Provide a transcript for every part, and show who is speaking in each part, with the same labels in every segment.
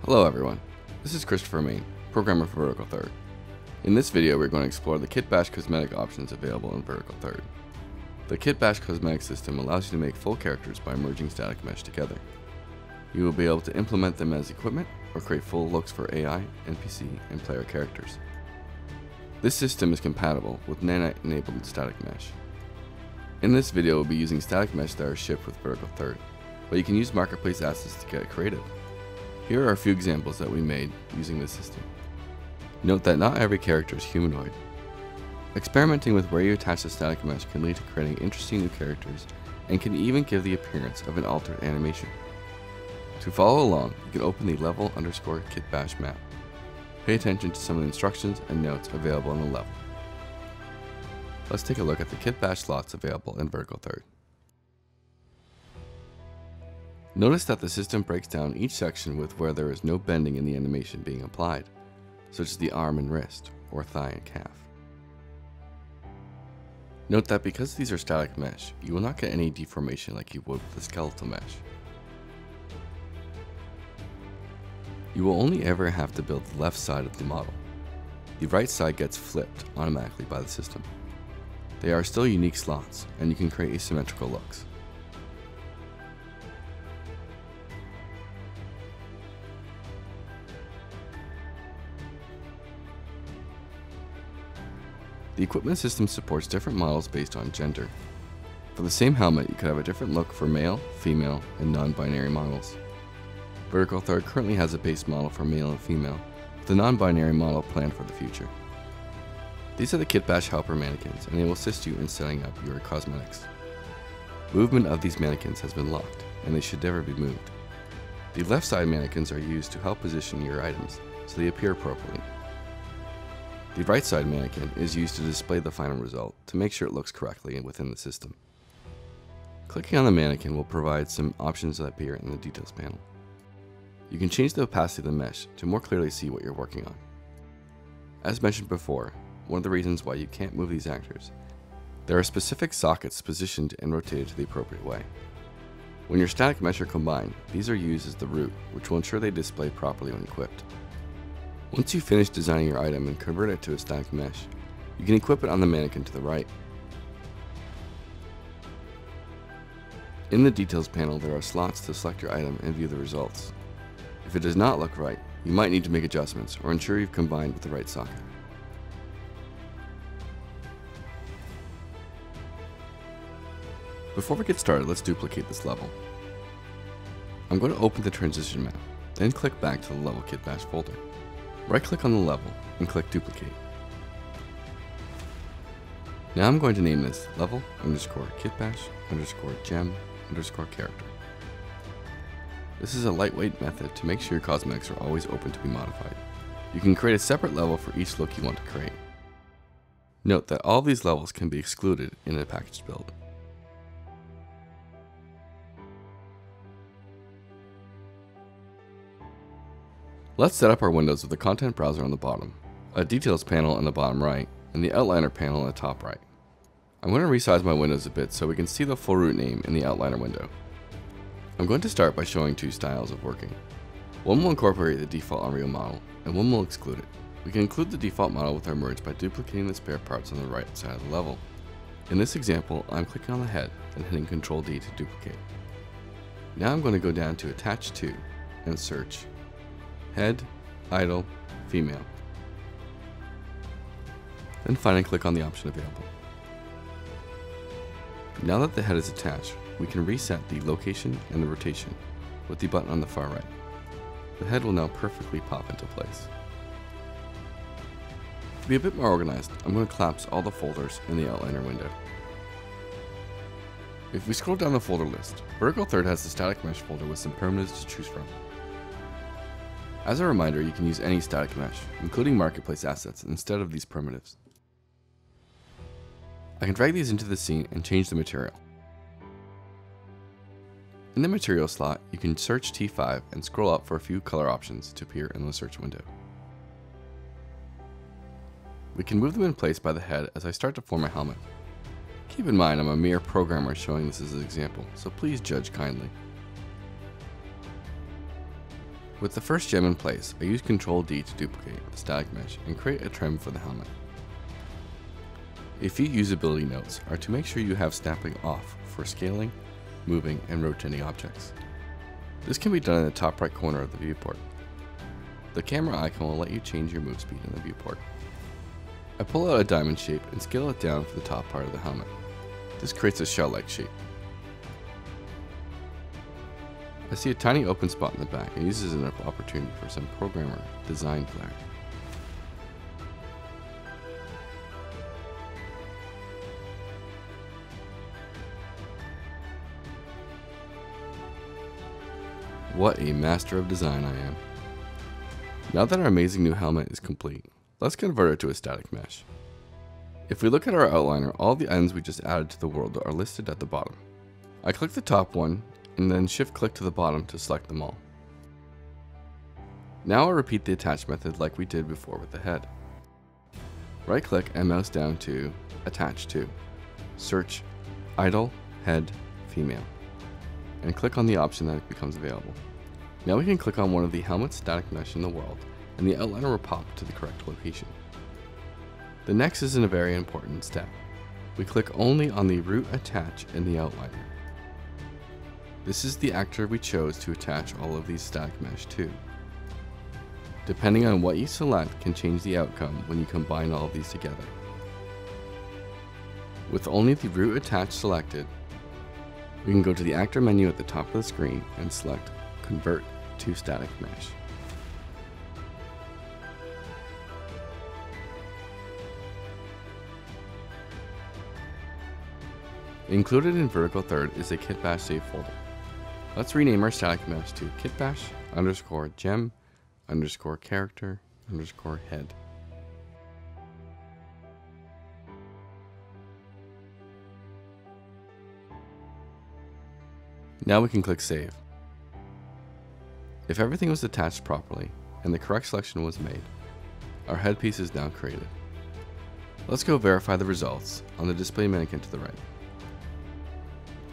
Speaker 1: Hello everyone, this is Christopher Main, programmer for VerticalThird. In this video we're going to explore the KitBash Cosmetic options available in VerticalThird. The KitBash Cosmetic system allows you to make full characters by merging static mesh together. You will be able to implement them as equipment or create full looks for AI, NPC, and player characters. This system is compatible with Nanite enabled static mesh. In this video we'll be using static mesh that are shipped with VerticalThird, but you can use marketplace assets to get creative. Here are a few examples that we made using this system. Note that not every character is humanoid. Experimenting with where you attach the static mesh can lead to creating interesting new characters and can even give the appearance of an altered animation. To follow along, you can open the level_KitBash map. Pay attention to some of the instructions and notes available on the level. Let's take a look at the KitBash slots available in VerticalThird. Notice that the system breaks down each section with where there is no bending in the animation being applied, such as the arm and wrist, or thigh and calf. Note that because these are static mesh, you will not get any deformation like you would with the skeletal mesh. You will only ever have to build the left side of the model. The right side gets flipped automatically by the system. They are still unique slots, and you can create asymmetrical looks. The equipment system supports different models based on gender. For the same helmet, you could have a different look for male, female, and non-binary models. VerticalThird currently has a base model for male and female, with a non-binary model planned for the future. These are the KitBash helper mannequins, and they will assist you in setting up your cosmetics. Movement of these mannequins has been locked, and they should never be moved. The left side mannequins are used to help position your items, so they appear appropriately. The right side mannequin is used to display the final result to make sure it looks correctly within the system. Clicking on the mannequin will provide some options that appear in the details panel. You can change the opacity of the mesh to more clearly see what you're working on. As mentioned before, one of the reasons why you can't move these actors, there are specific sockets positioned and rotated to the appropriate way. When your static mesh are combined, these are used as the root, which will ensure they display properly when equipped. Once you finish designing your item and convert it to a static mesh, you can equip it on the mannequin to the right. In the details panel, there are slots to select your item and view the results. If it does not look right, you might need to make adjustments or ensure you've combined with the right socket. Before we get started, let's duplicate this level. I'm going to open the transition map, then click back to the level KitBash folder. Right-click on the level and click Duplicate. Now I'm going to name this level_KitBash_gem_character. This is a lightweight method to make sure your cosmetics are always open to be modified. You can create a separate level for each look you want to create. Note that all these levels can be excluded in a package build. Let's set up our windows with the content browser on the bottom, a details panel on the bottom right, and the outliner panel on the top right. I'm going to resize my windows a bit so we can see the full root name in the outliner window. I'm going to start by showing two styles of working. One will incorporate the default Unreal model, and one will exclude it. We can include the default model with our merge by duplicating the spare parts on the right side of the level. In this example, I'm clicking on the head and hitting Ctrl D to duplicate. Now I'm going to go down to Attach To and search Head, Idle, Female. Then finally click on the option available. Now that the head is attached, we can reset the location and the rotation with the button on the far right. The head will now perfectly pop into place. To be a bit more organized, I'm going to collapse all the folders in the outliner window. If we scroll down the folder list, VerticalThird has the static mesh folder with some primitives to choose from. As a reminder, you can use any static mesh, including marketplace assets, instead of these primitives. I can drag these into the scene and change the material. In the material slot, you can search T5 and scroll up for a few color options to appear in the search window. We can move them in place by the head as I start to form a helmet. Keep in mind I'm a mere programmer showing this as an example, so please judge kindly. With the first gem in place, I use Ctrl-D to duplicate the static mesh and create a trim for the helmet. A few usability notes are to make sure you have snapping off for scaling, moving, and rotating objects. This can be done in the top right corner of the viewport. The camera icon will let you change your move speed in the viewport. I pull out a diamond shape and scale it down for the top part of the helmet. This creates a shell-like shape. I see a tiny open spot in the back and use this as an opportunity for some programmer design flair. What a master of design I am. Now that our amazing new helmet is complete, let's convert it to a static mesh. If we look at our outliner, all the items we just added to the world are listed at the bottom. I click the top one and then shift click to the bottom to select them all. Now I'll repeat the attach method like we did before with the head. Right click and mouse down to Attach To, search Idle, Head, Female, and click on the option that becomes available. Now we can click on one of the helmet static mesh in the world and the outliner will pop to the correct location. The next is a very important step. We click only on the root attach in the outliner. This is the actor we chose to attach all of these static mesh to. Depending on what you select can change the outcome when you combine all of these together. With only the root attach selected, we can go to the actor menu at the top of the screen and select Convert to Static Mesh. Included in VerticalThird is a KitBash save folder. Let's rename our static mesh to kitbash_gem_character_head. Now we can click Save. If everything was attached properly and the correct selection was made, our headpiece is now created. Let's go verify the results on the display mannequin to the right.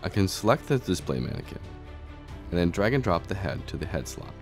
Speaker 1: I can select the display mannequin and then drag and drop the head to the head slot.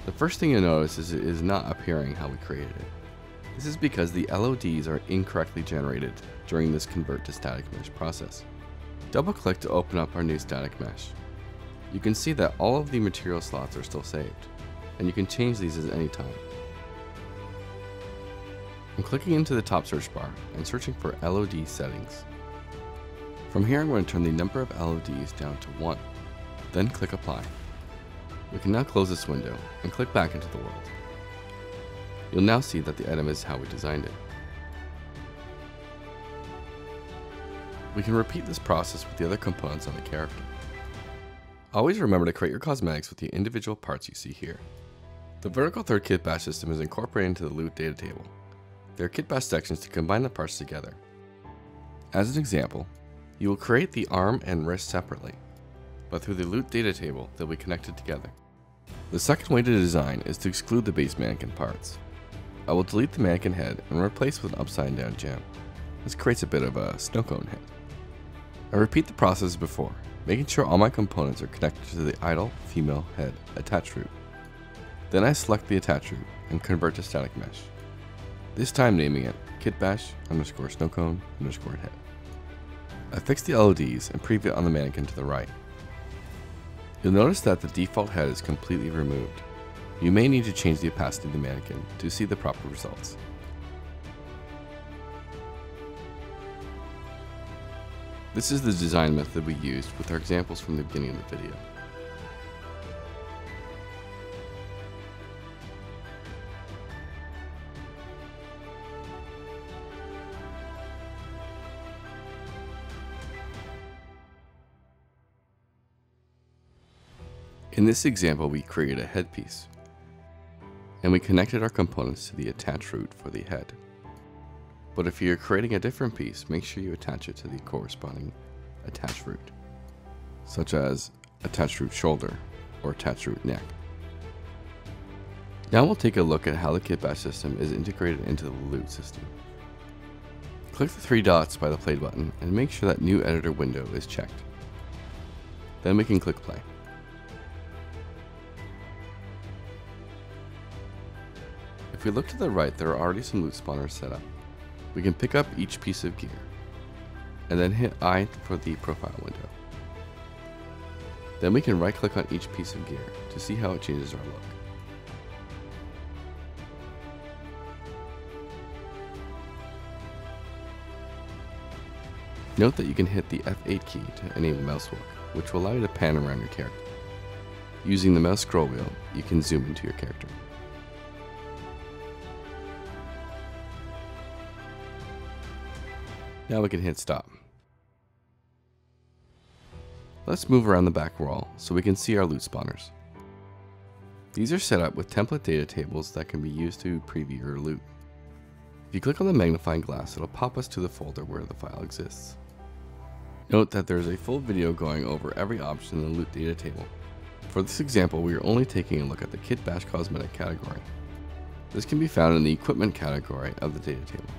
Speaker 1: The first thing you'll notice is it is not appearing how we created it. This is because the LODs are incorrectly generated during this convert to static mesh process. Double click to open up our new static mesh. You can see that all of the material slots are still saved, and you can change these at any time. I'm clicking into the top search bar and searching for LOD settings. From here I'm going to turn the number of LODs down to 1, then click Apply. We can now close this window and click back into the world. You'll now see that the item is how we designed it. We can repeat this process with the other components on the character. Always remember to create your cosmetics with the individual parts you see here. The VerticalThird KitBash system is incorporated into the loot data table. There are KitBash sections to combine the parts together. As an example, you will create the arm and wrist separately, but through the loot data table they'll be connected together. The second way to design is to exclude the base mannequin parts. I will delete the mannequin head and replace with an upside down gem. This creates a bit of a snow cone head. I repeat the process as before, making sure all my components are connected to the idle female head attach root. Then I select the attach root and convert to static mesh. This time naming it kitbash_snowcone_head. I fix the LODs and preview it on the mannequin to the right. You'll notice that the default head is completely removed. You may need to change the opacity of the mannequin to see the proper results. This is the design method we used with our examples from the beginning of the video. In this example, we created a headpiece, and we connected our components to the attach root for the head. But if you're creating a different piece, make sure you attach it to the corresponding attach root, such as attach root shoulder or attach root neck. Now we'll take a look at how the KitBash system is integrated into the loot system. Click the 3 dots by the play button and make sure that new editor window is checked. Then we can click play. If we look to the right, there are already some loot spawners set up. We can pick up each piece of gear, and then hit I for the profile window. Then we can right click on each piece of gear to see how it changes our look. Note that you can hit the F8 key to enable mouse work, which will allow you to pan around your character. Using the mouse scroll wheel, you can zoom into your character. Now we can hit stop. Let's move around the back wall so we can see our loot spawners. These are set up with template data tables that can be used to preview your loot. If you click on the magnifying glass, it'll pop us to the folder where the file exists. Note that there is a full video going over every option in the loot data table. For this example, we are only taking a look at the KitBash Cosmetic category. This can be found in the equipment category of the data table.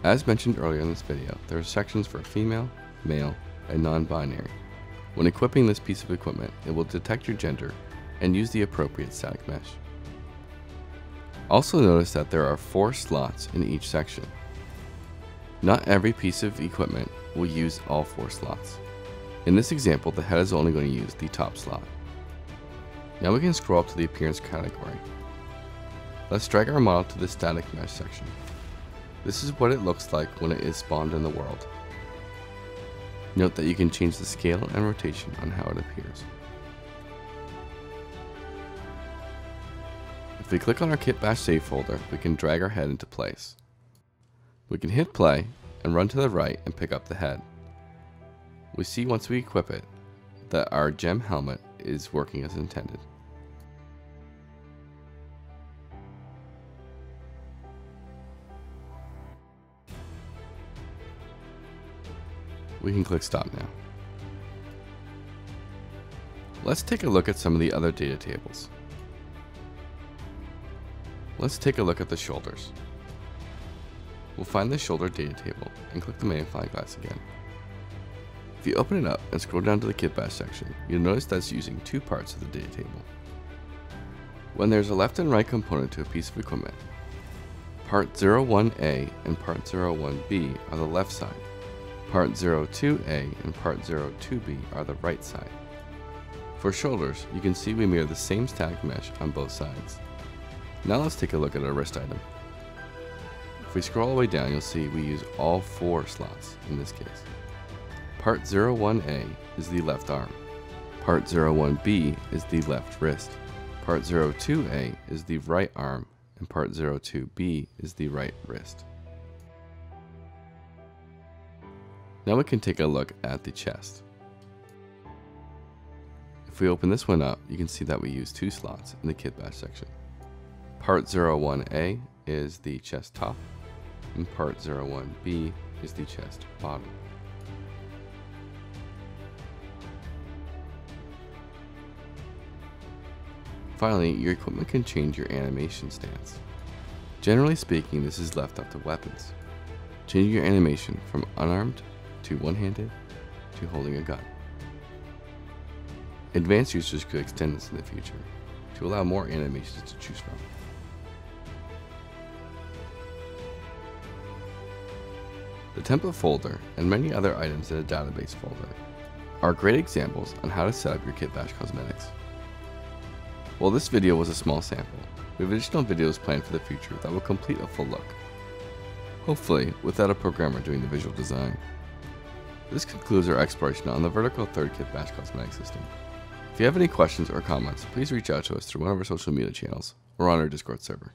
Speaker 1: As mentioned earlier in this video, there are sections for female, male, and non-binary. When equipping this piece of equipment, it will detect your gender and use the appropriate static mesh. Also notice that there are 4 slots in each section. Not every piece of equipment will use all 4 slots. In this example, the head is only going to use the top slot. Now we can scroll up to the appearance category. Let's drag our model to the static mesh section. This is what it looks like when it is spawned in the world. Note that you can change the scale and rotation on how it appears. If we click on our KitBash save folder, we can drag our head into place. We can hit play and run to the right and pick up the head. We see once we equip it that our gem helmet is working as intended. We can click stop now. Let's take a look at some of the other data tables. Let's take a look at the shoulders. We'll find the shoulder data table and click the magnifying glass again. If you open it up and scroll down to the KitBash section, you'll notice that it's using 2 parts of the data table. When there's a left and right component to a piece of equipment, part 01A and part 01B are the left side. Part 02A and part 02B are the right side. For shoulders, you can see we mirror the same static mesh on both sides. Now let's take a look at our wrist item. If we scroll all the way down, you'll see we use all 4 slots in this case. Part 01A is the left arm. Part 01B is the left wrist. Part 02A is the right arm, and part 02B is the right wrist. Now we can take a look at the chest. If we open this one up, you can see that we use 2 slots in the KitBash section. Part 01A is the chest top, and part 01B is the chest bottom. Finally, your equipment can change your animation stance. Generally speaking, this is left up to weapons. Changing your animation from unarmed to one-handed to holding a gun. Advanced users could extend this in the future to allow more animations to choose from. The template folder and many other items in a database folder are great examples on how to set up your KitBash Cosmetics. While this video was a small sample, we have additional videos planned for the future that will complete a full look, hopefully without a programmer doing the visual design. This concludes our exploration on the VerticalThird KitBash Cosmetic system. If you have any questions or comments, please reach out to us through one of our social media channels or on our Discord server.